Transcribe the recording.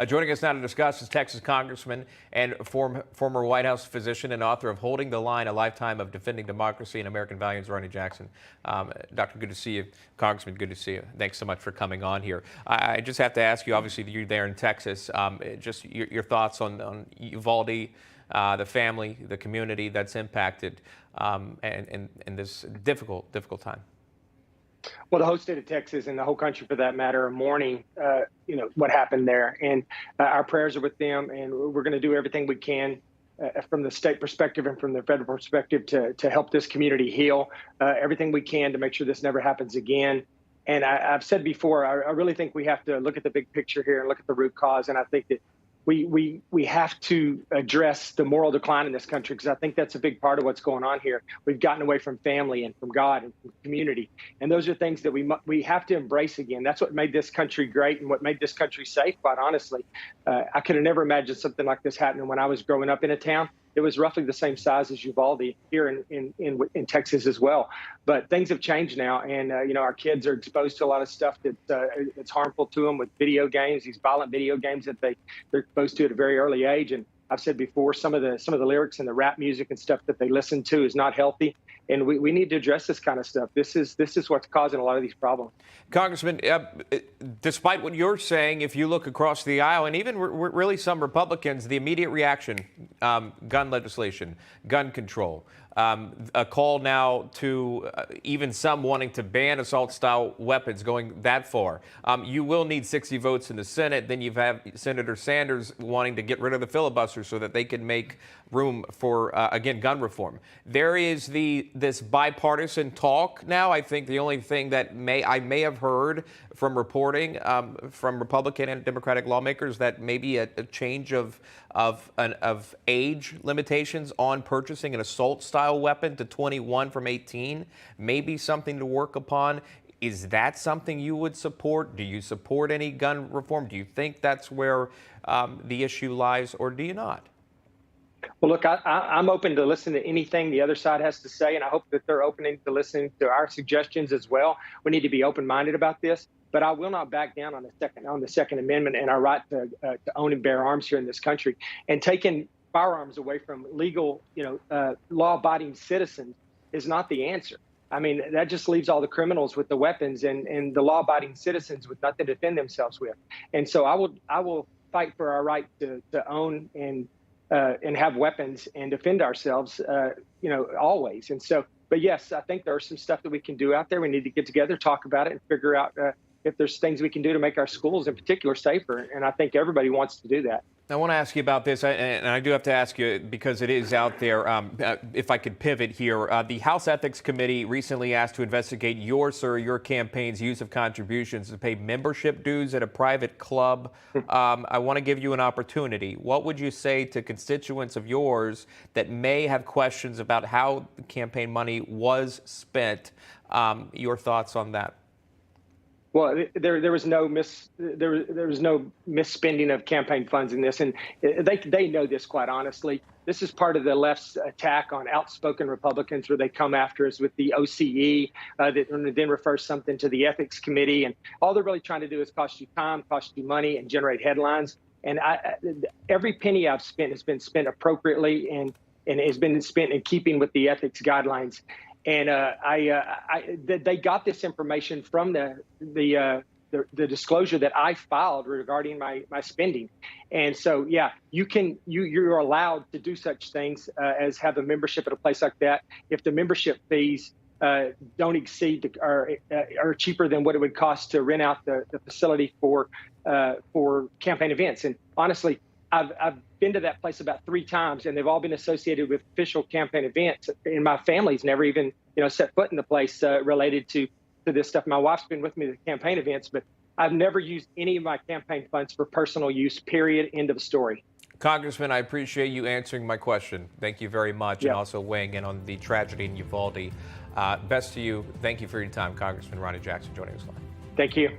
Joining us now to discuss is Texas Congressman and former White House physician and author of Holding the Line, A Lifetime of Defending Democracy and American Values, Ronny Jackson. Doctor, good to see you. Congressman, good to see you. Thanks so much for coming on here. I just have to ask you, obviously, you're there in Texas, just your thoughts on Uvalde, the family, the community that's impacted in this difficult time. Well, the whole state of Texas and the whole country, for that matter, are mourning, what happened there. And our prayers are with them, and we're going to do everything we can from the state perspective and from the federal perspective to help this community heal, everything we can to make sure this never happens again. And I've said before, I really think we have to look at the big picture here and look at the root cause. And I think that we have to address the moral decline in this country, because I think that's a big part of what's going on here. We've gotten away from family and from God and from community. And those are things that we have to embrace again. That's what made this country great and what made this country safe, quite honestly. I could have never imagined something like this happening when I was growing up in a town. It was roughly the same size as Uvalde here in Texas as well. But things have changed now, and our kids are exposed to a lot of stuff that's harmful to them with video games, these violent video games that they're exposed to at a very early age. And I've said before, some of the lyrics and the rap music and stuff that they listen to is not healthy. And we need to address this kind of stuff. This is what's causing a lot of these problems. Congressman, despite what you're saying, if you look across the aisle, and even really some Republicans, the immediate reaction, gun legislation, gun control, a call now to even some wanting to ban assault-style weapons, going that far. You will need 60 votes in the Senate. Then you have Senator Sanders wanting to get rid of the filibuster so that they can make room for, again, gun reform. There is this bipartisan talk now. I think the only thing that I may have heard from reporting from Republican and Democratic lawmakers that maybe a change of age limitations on purchasing an assault-style weapon to 21 from 18 may be something to work upon. Is that something you would support? Do you support any gun reform? Do you think that's where the issue lies, or do you not? Well, look, I'm open to listen to anything the other side has to say, and I hope that they're open to listening to our suggestions as well. We need to be open-minded about this, but I will not back down on the Second Amendment and our right to own and bear arms here in this country. And taking firearms away from legal, law-abiding citizens is not the answer. I mean, that just leaves all the criminals with the weapons and the law-abiding citizens with nothing to defend themselves with. And so I will fight for our right to own and have weapons and defend ourselves, always. And so, but yes, I think there's some stuff that we can do out there. We need to get together, talk about it, and figure out if there's things we can do to make our schools in particular safer. And I think everybody wants to do that. I want to ask you about this, and I do have to ask you because it is out there. If I could pivot here, the House Ethics Committee recently asked to investigate your campaign's use of contributions to pay membership dues at a private club. I want to give you an opportunity. What would you say to constituents of yours that may have questions about how the campaign money was spent? Your thoughts on that? Well, there was no misspending of campaign funds in this, and they know this, quite honestly. This is part of the left's attack on outspoken Republicans, where they come after us with the OCE, that then refers something to the Ethics Committee, and all they're really trying to do is cost you time, cost you money, and generate headlines. And every penny I've spent has been spent appropriately and has been spent in keeping with the ethics guidelines. And they got this information from the disclosure that I filed regarding my spending. And so, yeah, you're allowed to do such things as have a membership at a place like that if the membership fees don't exceed or are cheaper than what it would cost to rent out the facility for campaign events. And honestly, I've been to that place about 3 times, and they've all been associated with official campaign events. And my family's never even, set foot in the place related to this stuff. My wife's been with me to the campaign events, but I've never used any of my campaign funds for personal use, period, end of story. Congressman, I appreciate you answering my question. Thank you very much, and also weighing in on the tragedy in Uvalde. Best to you. Thank you for your time, Congressman Ronny Jackson, joining us live. Thank you.